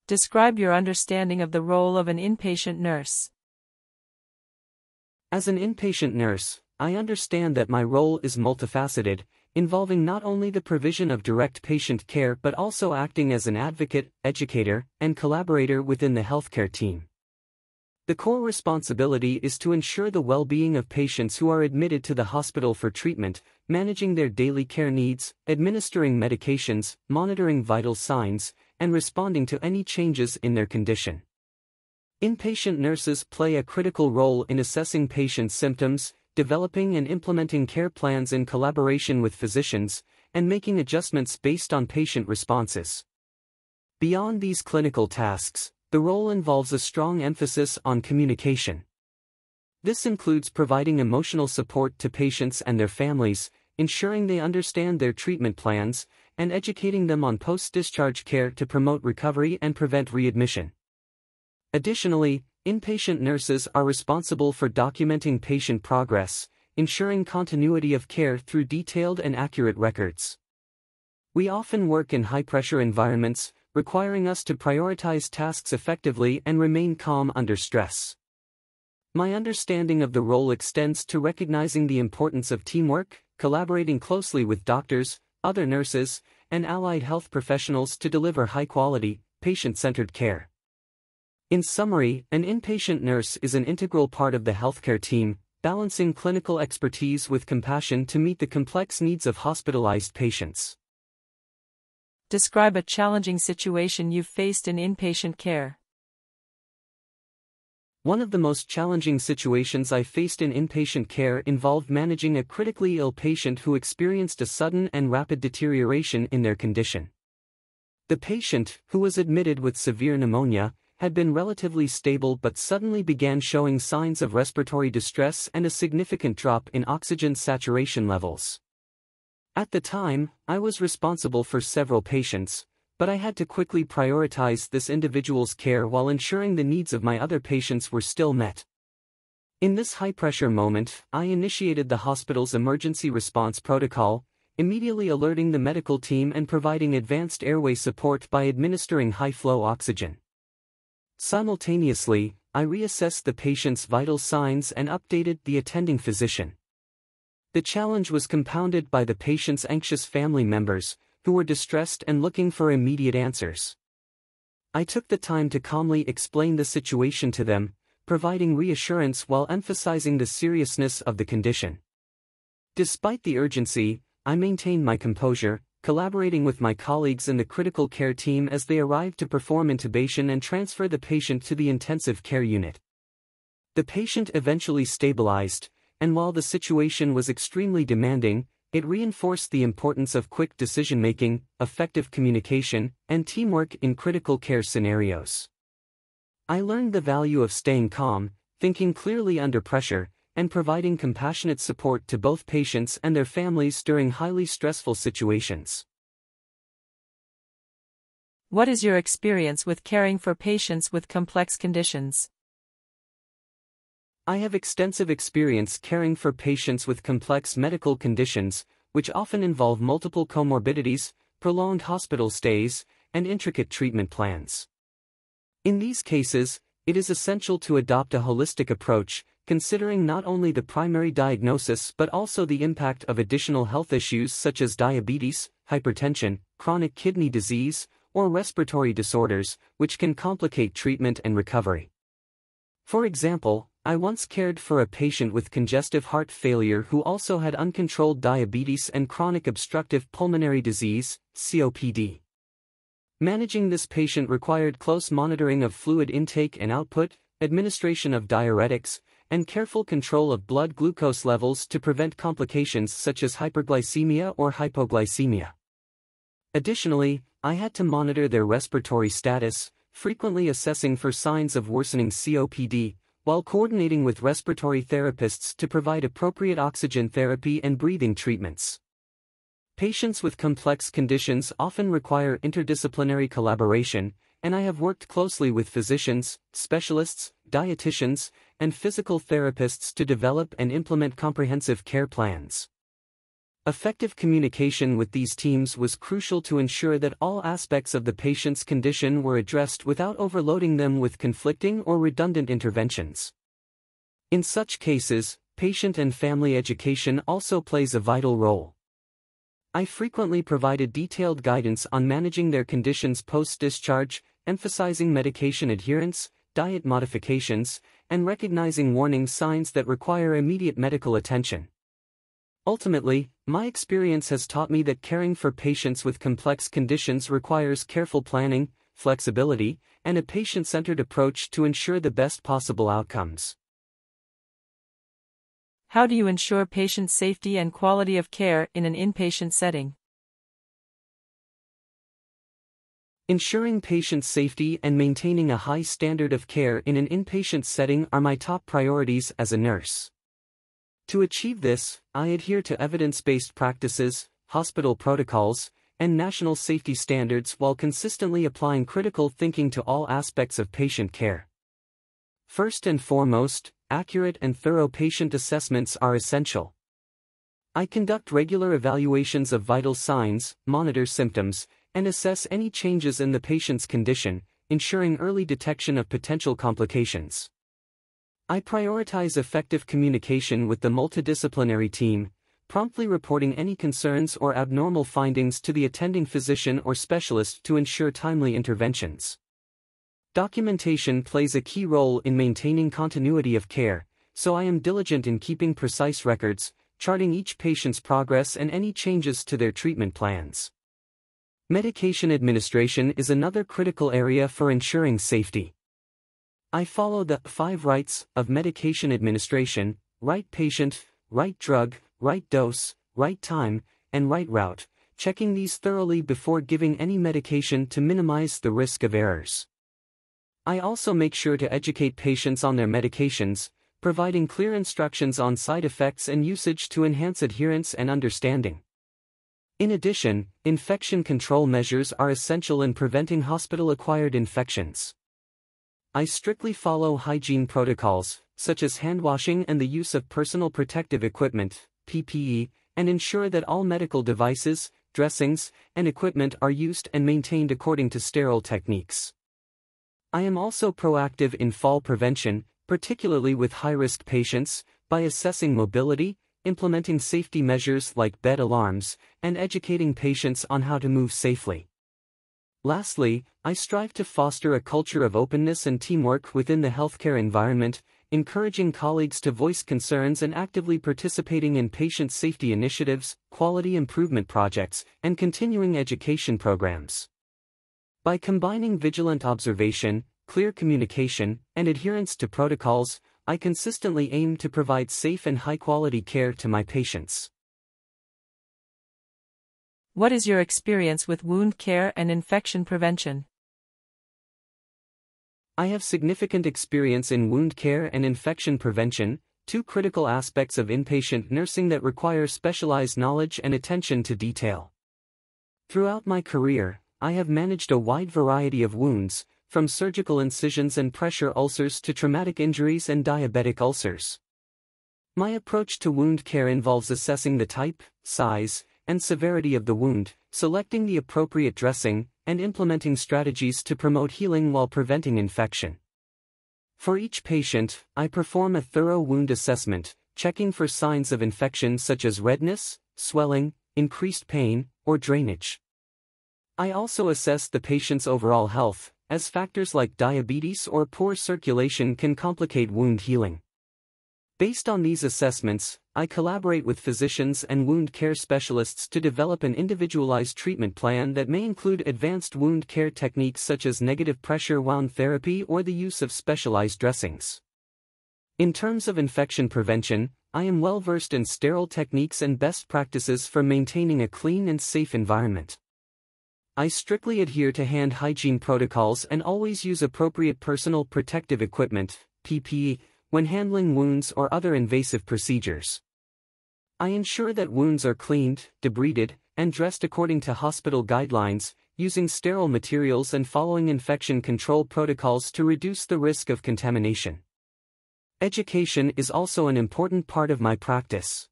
Describe your understanding of the role of an inpatient nurse. As an inpatient nurse, I understand that my role is multifaceted, involving not only the provision of direct patient care but also acting as an advocate, educator, and collaborator within the healthcare team. The core responsibility is to ensure the well-being of patients who are admitted to the hospital for treatment, managing their daily care needs, administering medications, monitoring vital signs, and responding to any changes in their condition. Inpatient nurses play a critical role in assessing patients' symptoms, developing and implementing care plans in collaboration with physicians, and making adjustments based on patient responses. Beyond these clinical tasks, the role involves a strong emphasis on communication. This includes providing emotional support to patients and their families, ensuring they understand their treatment plans, and educating them on post-discharge care to promote recovery and prevent readmission. Additionally, inpatient nurses are responsible for documenting patient progress, ensuring continuity of care through detailed and accurate records. We often work in high-pressure environments, requiring us to prioritize tasks effectively and remain calm under stress. My understanding of the role extends to recognizing the importance of teamwork, collaborating closely with doctors, other nurses, and allied health professionals to deliver high-quality, patient-centered care. In summary, an inpatient nurse is an integral part of the healthcare team, balancing clinical expertise with compassion to meet the complex needs of hospitalized patients. Describe a challenging situation you've faced in inpatient care. One of the most challenging situations I faced in inpatient care involved managing a critically ill patient who experienced a sudden and rapid deterioration in their condition. The patient, who was admitted with severe pneumonia, had been relatively stable but suddenly began showing signs of respiratory distress and a significant drop in oxygen saturation levels. At the time, I was responsible for several patients, but I had to quickly prioritize this individual's care while ensuring the needs of my other patients were still met. In this high-pressure moment, I initiated the hospital's emergency response protocol, immediately alerting the medical team and providing advanced airway support by administering high-flow oxygen. Simultaneously, I reassessed the patient's vital signs and updated the attending physician. The challenge was compounded by the patient's anxious family members, who were distressed and looking for immediate answers. I took the time to calmly explain the situation to them, providing reassurance while emphasizing the seriousness of the condition. Despite the urgency, I maintained my composure, collaborating with my colleagues in the critical care team as they arrived to perform intubation and transfer the patient to the intensive care unit. The patient eventually stabilized, and while the situation was extremely demanding, it reinforced the importance of quick decision-making, effective communication, and teamwork in critical care scenarios. I learned the value of staying calm, thinking clearly under pressure, and providing compassionate support to both patients and their families during highly stressful situations. What is your experience with caring for patients with complex conditions? I have extensive experience caring for patients with complex medical conditions, which often involve multiple comorbidities, prolonged hospital stays, and intricate treatment plans. In these cases, it is essential to adopt a holistic approach, considering not only the primary diagnosis but also the impact of additional health issues such as diabetes, hypertension, chronic kidney disease, or respiratory disorders, which can complicate treatment and recovery. For example, I once cared for a patient with congestive heart failure who also had uncontrolled diabetes and chronic obstructive pulmonary disease, COPD. Managing this patient required close monitoring of fluid intake and output, administration of diuretics, and careful control of blood glucose levels to prevent complications such as hyperglycemia or hypoglycemia. Additionally, I had to monitor their respiratory status, frequently assessing for signs of worsening COPD, while coordinating with respiratory therapists to provide appropriate oxygen therapy and breathing treatments. Patients with complex conditions often require interdisciplinary collaboration, and I have worked closely with physicians, specialists, dietitians, and physical therapists to develop and implement comprehensive care plans. Effective communication with these teams was crucial to ensure that all aspects of the patient's condition were addressed without overloading them with conflicting or redundant interventions. In such cases, patient and family education also plays a vital role. I frequently provided detailed guidance on managing their conditions post-discharge, emphasizing medication adherence, diet modifications, and recognizing warning signs that require immediate medical attention. Ultimately, my experience has taught me that caring for patients with complex conditions requires careful planning, flexibility, and a patient-centered approach to ensure the best possible outcomes. How do you ensure patient safety and quality of care in an inpatient setting? Ensuring patient safety and maintaining a high standard of care in an inpatient setting are my top priorities as a nurse. To achieve this, I adhere to evidence-based practices, hospital protocols, and national safety standards while consistently applying critical thinking to all aspects of patient care. First and foremost, accurate and thorough patient assessments are essential. I conduct regular evaluations of vital signs, monitor symptoms, and assess any changes in the patient's condition, ensuring early detection of potential complications. I prioritize effective communication with the multidisciplinary team, promptly reporting any concerns or abnormal findings to the attending physician or specialist to ensure timely interventions. Documentation plays a key role in maintaining continuity of care, so I am diligent in keeping precise records, charting each patient's progress and any changes to their treatment plans. Medication administration is another critical area for ensuring safety. I follow the 5 rights of medication administration: right patient, right drug, right dose, right time, and right route, checking these thoroughly before giving any medication to minimize the risk of errors. I also make sure to educate patients on their medications, providing clear instructions on side effects and usage to enhance adherence and understanding. In addition, infection control measures are essential in preventing hospital-acquired infections. I strictly follow hygiene protocols, such as hand washing and the use of personal protective equipment, PPE, and ensure that all medical devices, dressings, and equipment are used and maintained according to sterile techniques. I am also proactive in fall prevention, particularly with high-risk patients, by assessing mobility, implementing safety measures like bed alarms, and educating patients on how to move safely. Lastly, I strive to foster a culture of openness and teamwork within the healthcare environment, encouraging colleagues to voice concerns and actively participating in patient safety initiatives, quality improvement projects, and continuing education programs. By combining vigilant observation, clear communication, and adherence to protocols, I consistently aim to provide safe and high-quality care to my patients. What is your experience with wound care and infection prevention? I have significant experience in wound care and infection prevention, 2 critical aspects of inpatient nursing that require specialized knowledge and attention to detail. Throughout my career, I have managed a wide variety of wounds, from surgical incisions and pressure ulcers to traumatic injuries and diabetic ulcers. My approach to wound care involves assessing the type, size, and severity of the wound, selecting the appropriate dressing, and implementing strategies to promote healing while preventing infection. For each patient, I perform a thorough wound assessment, checking for signs of infection such as redness, swelling, increased pain, or drainage. I also assess the patient's overall health, as factors like diabetes or poor circulation can complicate wound healing. Based on these assessments, I collaborate with physicians and wound care specialists to develop an individualized treatment plan that may include advanced wound care techniques such as negative pressure wound therapy or the use of specialized dressings. In terms of infection prevention, I am well versed in sterile techniques and best practices for maintaining a clean and safe environment. I strictly adhere to hand hygiene protocols and always use appropriate personal protective equipment, PPE, when handling wounds or other invasive procedures. I ensure that wounds are cleaned, debrided, and dressed according to hospital guidelines, using sterile materials and following infection control protocols to reduce the risk of contamination. Education is also an important part of my practice.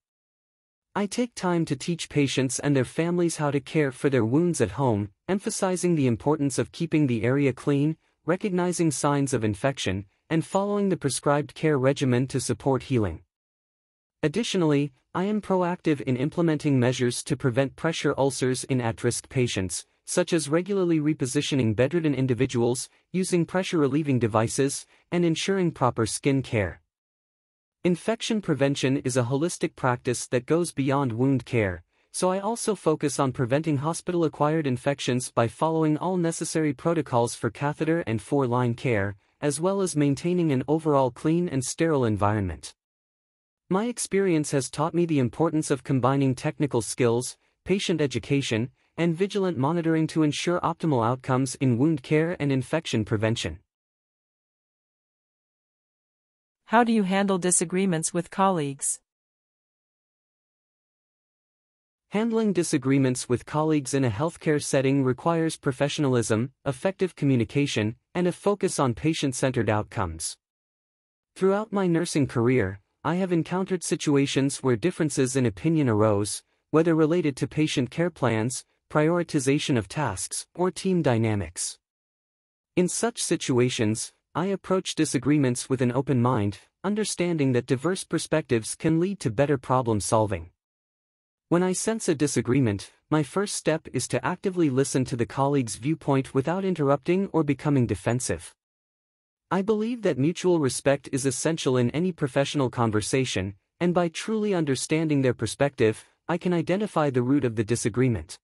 I take time to teach patients and their families how to care for their wounds at home, emphasizing the importance of keeping the area clean, recognizing signs of infection, and following the prescribed care regimen to support healing. Additionally, I am proactive in implementing measures to prevent pressure ulcers in at-risk patients, such as regularly repositioning bedridden individuals, using pressure-relieving devices, and ensuring proper skin care. Infection prevention is a holistic practice that goes beyond wound care, so I also focus on preventing hospital-acquired infections by following all necessary protocols for catheter and four-line care, as well as maintaining an overall clean and sterile environment. My experience has taught me the importance of combining technical skills, patient education, and vigilant monitoring to ensure optimal outcomes in wound care and infection prevention. How do you handle disagreements with colleagues? Handling disagreements with colleagues in a healthcare setting requires professionalism, effective communication, and a focus on patient-centered outcomes. Throughout my nursing career, I have encountered situations where differences in opinion arose, whether related to patient care plans, prioritization of tasks, or team dynamics. In such situations, I approach disagreements with an open mind, understanding that diverse perspectives can lead to better problem solving. When I sense a disagreement, my first step is to actively listen to the colleague's viewpoint without interrupting or becoming defensive. I believe that mutual respect is essential in any professional conversation, and by truly understanding their perspective, I can identify the root of the disagreement.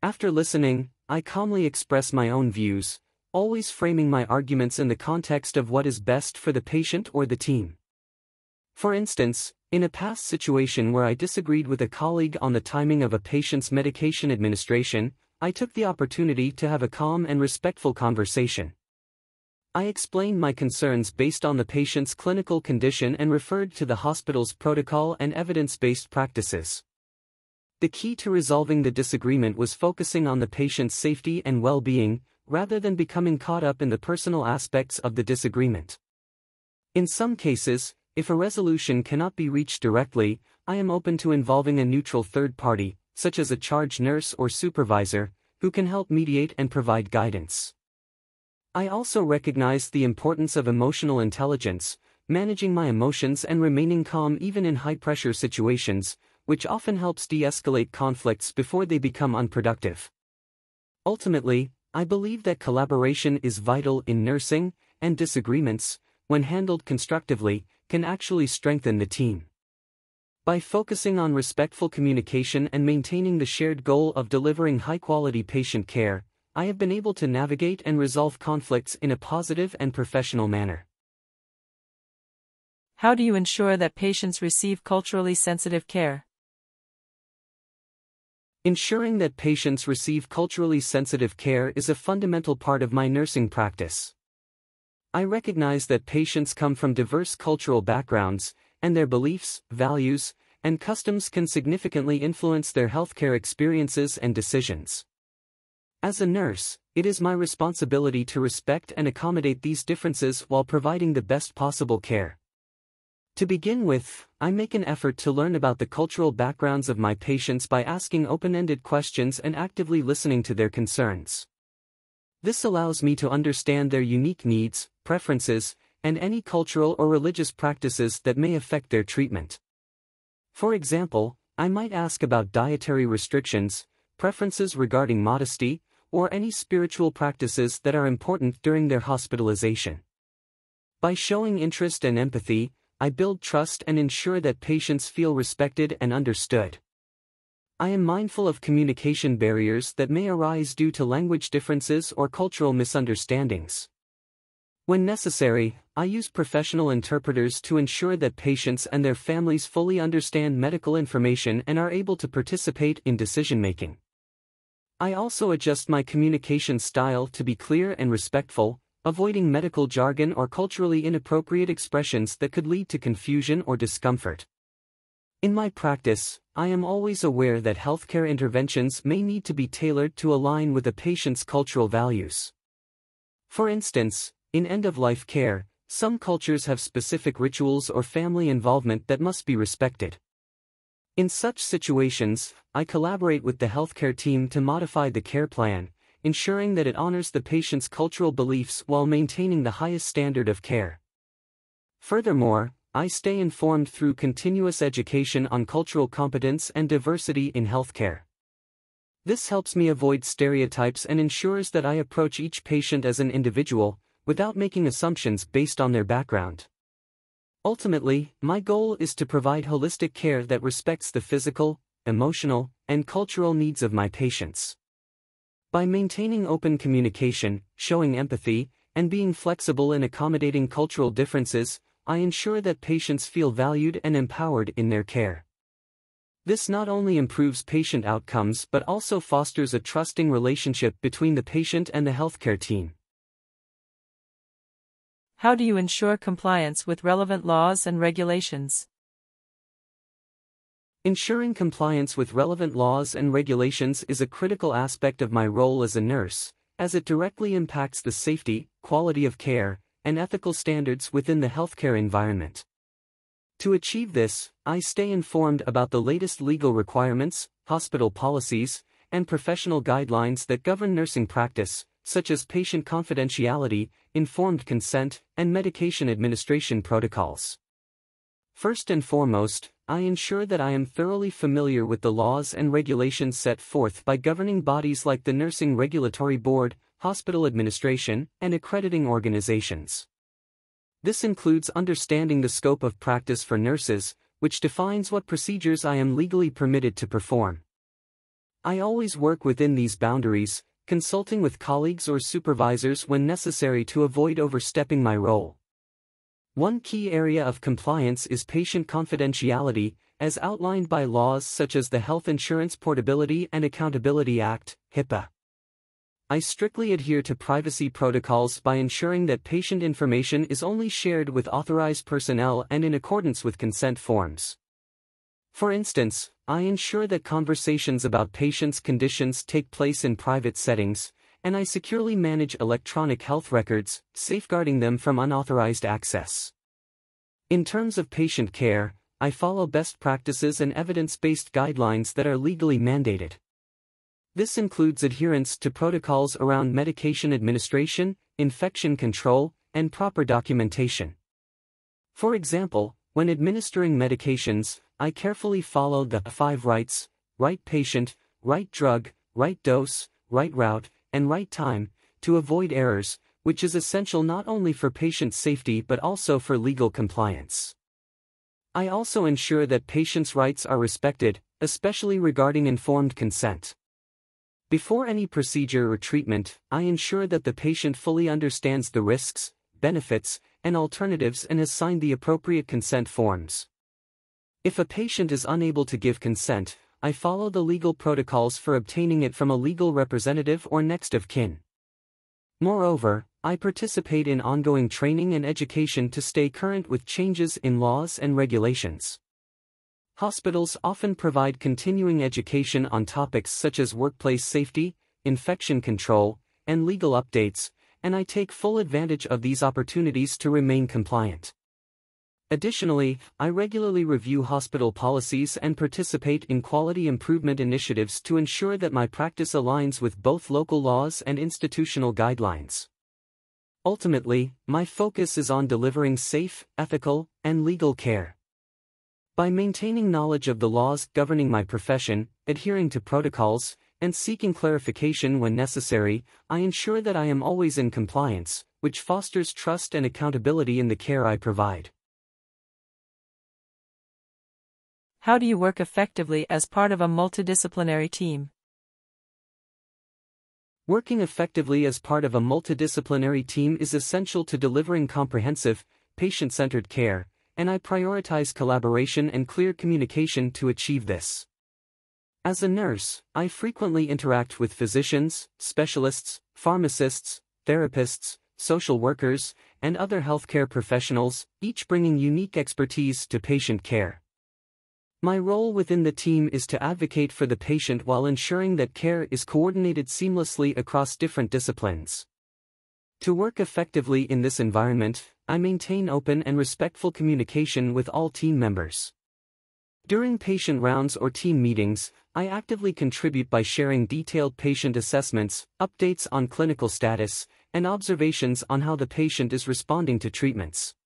After listening, I calmly express my own views, always framing my arguments in the context of what is best for the patient or the team. For instance, in a past situation where I disagreed with a colleague on the timing of a patient's medication administration, I took the opportunity to have a calm and respectful conversation. I explained my concerns based on the patient's clinical condition and referred to the hospital's protocol and evidence-based practices. The key to resolving the disagreement was focusing on the patient's safety and well-being, rather than becoming caught up in the personal aspects of the disagreement. In some cases, if a resolution cannot be reached directly, I am open to involving a neutral third party, such as a charge nurse or supervisor, who can help mediate and provide guidance. I also recognize the importance of emotional intelligence, managing my emotions and remaining calm even in high-pressure situations, which often helps de-escalate conflicts before they become unproductive. Ultimately, I believe that collaboration is vital in nursing, and disagreements, when handled constructively, can actually strengthen the team. By focusing on respectful communication and maintaining the shared goal of delivering high-quality patient care, I have been able to navigate and resolve conflicts in a positive and professional manner. How do you ensure that patients receive culturally sensitive care? Ensuring that patients receive culturally sensitive care is a fundamental part of my nursing practice. I recognize that patients come from diverse cultural backgrounds, and their beliefs, values, and customs can significantly influence their healthcare experiences and decisions. As a nurse, it is my responsibility to respect and accommodate these differences while providing the best possible care. To begin with, I make an effort to learn about the cultural backgrounds of my patients by asking open-ended questions and actively listening to their concerns. This allows me to understand their unique needs, preferences, and any cultural or religious practices that may affect their treatment. For example, I might ask about dietary restrictions, preferences regarding modesty, or any spiritual practices that are important during their hospitalization. By showing interest and empathy, I build trust and ensure that patients feel respected and understood. I am mindful of communication barriers that may arise due to language differences or cultural misunderstandings. When necessary, I use professional interpreters to ensure that patients and their families fully understand medical information and are able to participate in decision-making. I also adjust my communication style to be clear and respectful, avoiding medical jargon or culturally inappropriate expressions that could lead to confusion or discomfort. In my practice, I am always aware that healthcare interventions may need to be tailored to align with a patient's cultural values. For instance, in end-of-life care, some cultures have specific rituals or family involvement that must be respected. In such situations, I collaborate with the healthcare team to modify the care plan, ensuring that it honors the patient's cultural beliefs while maintaining the highest standard of care. Furthermore, I stay informed through continuous education on cultural competence and diversity in healthcare. This helps me avoid stereotypes and ensures that I approach each patient as an individual, without making assumptions based on their background. Ultimately, my goal is to provide holistic care that respects the physical, emotional, and cultural needs of my patients. By maintaining open communication, showing empathy, and being flexible in accommodating cultural differences, I ensure that patients feel valued and empowered in their care. This not only improves patient outcomes but also fosters a trusting relationship between the patient and the healthcare team. How do you ensure compliance with relevant laws and regulations? Ensuring compliance with relevant laws and regulations is a critical aspect of my role as a nurse, as it directly impacts the safety, quality of care, and ethical standards within the healthcare environment. To achieve this, I stay informed about the latest legal requirements, hospital policies, and professional guidelines that govern nursing practice, such as patient confidentiality, informed consent, and medication administration protocols. First and foremost, I ensure that I am thoroughly familiar with the laws and regulations set forth by governing bodies like the Nursing Regulatory Board, hospital administration, and accrediting organizations. This includes understanding the scope of practice for nurses, which defines what procedures I am legally permitted to perform. I always work within these boundaries, consulting with colleagues or supervisors when necessary to avoid overstepping my role. One key area of compliance is patient confidentiality, as outlined by laws such as the Health Insurance Portability and Accountability Act, HIPAA. I strictly adhere to privacy protocols by ensuring that patient information is only shared with authorized personnel and in accordance with consent forms. For instance, I ensure that conversations about patients' conditions take place in private settings, and I securely manage electronic health records, safeguarding them from unauthorized access. In terms of patient care, I follow best practices and evidence-based guidelines that are legally mandated. This includes adherence to protocols around medication administration, infection control, and proper documentation. For example, when administering medications, I carefully follow the 5 rights: right patient, right drug, right dose, right route, and right time, to avoid errors, which is essential not only for patient safety but also for legal compliance. I also ensure that patients' rights are respected, especially regarding informed consent. Before any procedure or treatment, I ensure that the patient fully understands the risks, benefits, and alternatives and has signed the appropriate consent forms. If a patient is unable to give consent, I follow the legal protocols for obtaining it from a legal representative or next of kin. Moreover, I participate in ongoing training and education to stay current with changes in laws and regulations. Hospitals often provide continuing education on topics such as workplace safety, infection control, and legal updates, and I take full advantage of these opportunities to remain compliant. Additionally, I regularly review hospital policies and participate in quality improvement initiatives to ensure that my practice aligns with both local laws and institutional guidelines. Ultimately, my focus is on delivering safe, ethical, and legal care. By maintaining knowledge of the laws governing my profession, adhering to protocols, and seeking clarification when necessary, I ensure that I am always in compliance, which fosters trust and accountability in the care I provide. How do you work effectively as part of a multidisciplinary team? Working effectively as part of a multidisciplinary team is essential to delivering comprehensive, patient-centered care, and I prioritize collaboration and clear communication to achieve this. As a nurse, I frequently interact with physicians, specialists, pharmacists, therapists, social workers, and other healthcare professionals, each bringing unique expertise to patient care. My role within the team is to advocate for the patient while ensuring that care is coordinated seamlessly across different disciplines. To work effectively in this environment, I maintain open and respectful communication with all team members. During patient rounds or team meetings, I actively contribute by sharing detailed patient assessments, updates on clinical status, and observations on how the patient is responding to treatments.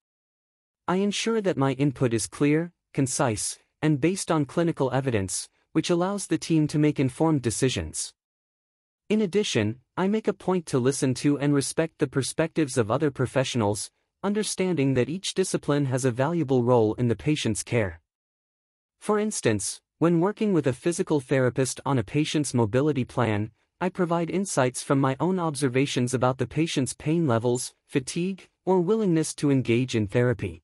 I ensure that my input is clear, concise, and based on clinical evidence, which allows the team to make informed decisions. In addition, I make a point to listen to and respect the perspectives of other professionals, understanding that each discipline has a valuable role in the patient's care. For instance, when working with a physical therapist on a patient's mobility plan, I provide insights from my own observations about the patient's pain levels, fatigue, or willingness to engage in therapy.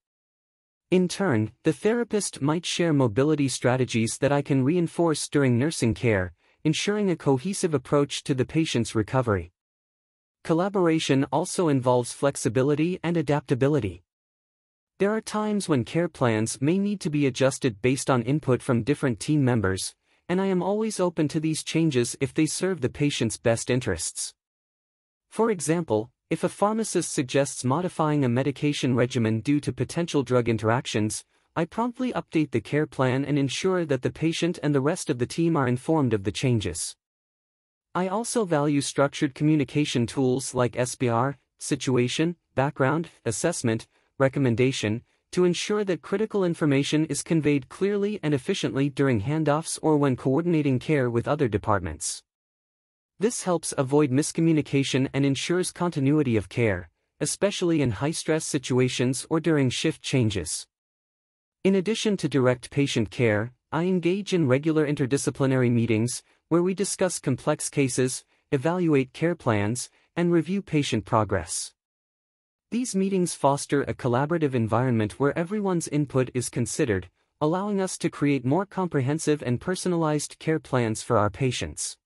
In turn, the therapist might share mobility strategies that I can reinforce during nursing care, ensuring a cohesive approach to the patient's recovery. Collaboration also involves flexibility and adaptability. There are times when care plans may need to be adjusted based on input from different team members, and I am always open to these changes if they serve the patient's best interests. For example, if a pharmacist suggests modifying a medication regimen due to potential drug interactions, I promptly update the care plan and ensure that the patient and the rest of the team are informed of the changes. I also value structured communication tools like SBR, situation, background, assessment, recommendation, to ensure that critical information is conveyed clearly and efficiently during handoffs or when coordinating care with other departments. This helps avoid miscommunication and ensures continuity of care, especially in high-stress situations or during shift changes. In addition to direct patient care, I engage in regular interdisciplinary meetings, where we discuss complex cases, evaluate care plans, and review patient progress. These meetings foster a collaborative environment where everyone's input is considered, allowing us to create more comprehensive and personalized care plans for our patients.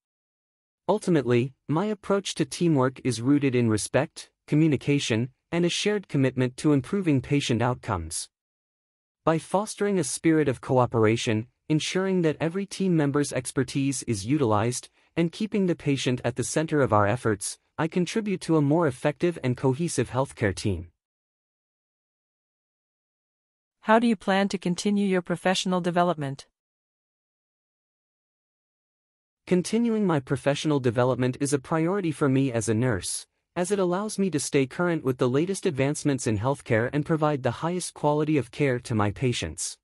Ultimately, my approach to teamwork is rooted in respect, communication, and a shared commitment to improving patient outcomes. By fostering a spirit of cooperation, ensuring that every team member's expertise is utilized, and keeping the patient at the center of our efforts, I contribute to a more effective and cohesive healthcare team. How do you plan to continue your professional development? Continuing my professional development is a priority for me as a nurse, as it allows me to stay current with the latest advancements in healthcare and provide the highest quality of care to my patients.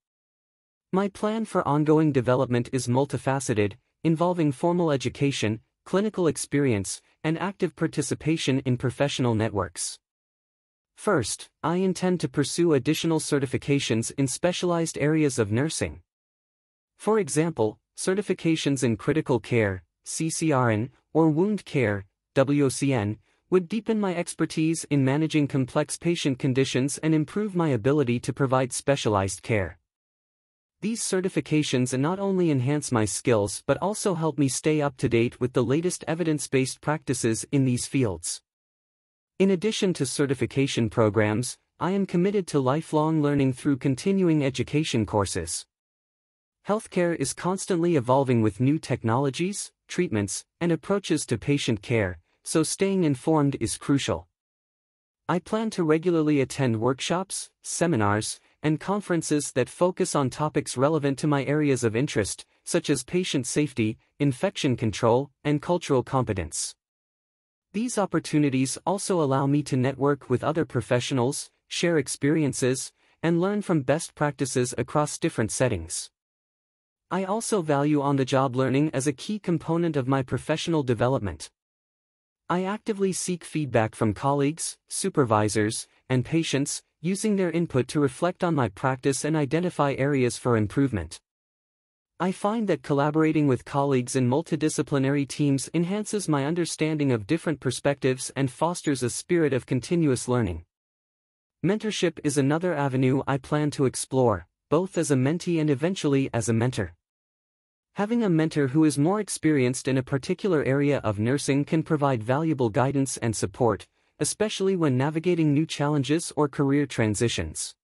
My plan for ongoing development is multifaceted, involving formal education, clinical experience, and active participation in professional networks. First, I intend to pursue additional certifications in specialized areas of nursing. For example, certifications in critical care, CCRN, or wound care, WCN, would deepen my expertise in managing complex patient conditions and improve my ability to provide specialized care. These certifications not only enhance my skills but also help me stay up to date with the latest evidence-based practices in these fields. In addition to certification programs, I am committed to lifelong learning through continuing education courses. Healthcare is constantly evolving with new technologies, treatments, and approaches to patient care, so staying informed is crucial. I plan to regularly attend workshops, seminars, and conferences that focus on topics relevant to my areas of interest, such as patient safety, infection control, and cultural competence. These opportunities also allow me to network with other professionals, share experiences, and learn from best practices across different settings. I also value on-the-job learning as a key component of my professional development. I actively seek feedback from colleagues, supervisors, and patients, using their input to reflect on my practice and identify areas for improvement. I find that collaborating with colleagues in multidisciplinary teams enhances my understanding of different perspectives and fosters a spirit of continuous learning. Mentorship is another avenue I plan to explore, both as a mentee and eventually as a mentor. Having a mentor who is more experienced in a particular area of nursing can provide valuable guidance and support, especially when navigating new challenges or career transitions.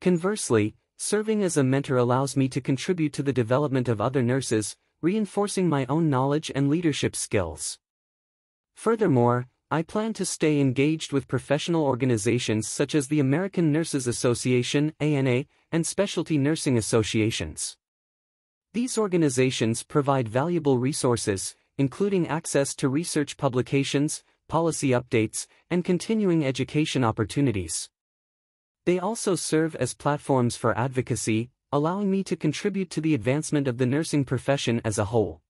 Conversely, serving as a mentor allows me to contribute to the development of other nurses, reinforcing my own knowledge and leadership skills. Furthermore, I plan to stay engaged with professional organizations such as the American Nurses Association (ANA) and specialty nursing associations. These organizations provide valuable resources, including access to research publications, policy updates, and continuing education opportunities. They also serve as platforms for advocacy, allowing me to contribute to the advancement of the nursing profession as a whole.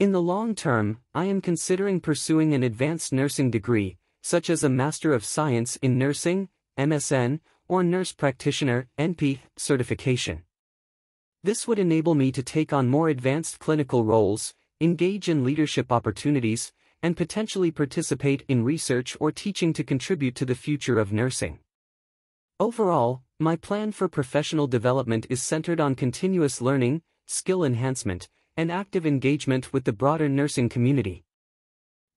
In the long term, I am considering pursuing an advanced nursing degree, such as a Master of Science in Nursing, MSN, or Nurse Practitioner (NP) certification. This would enable me to take on more advanced clinical roles, engage in leadership opportunities, and potentially participate in research or teaching to contribute to the future of nursing. Overall, my plan for professional development is centered on continuous learning, skill enhancement, and active engagement with the broader nursing community.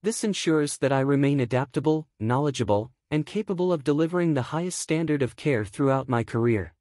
This ensures that I remain adaptable, knowledgeable, and capable of delivering the highest standard of care throughout my career.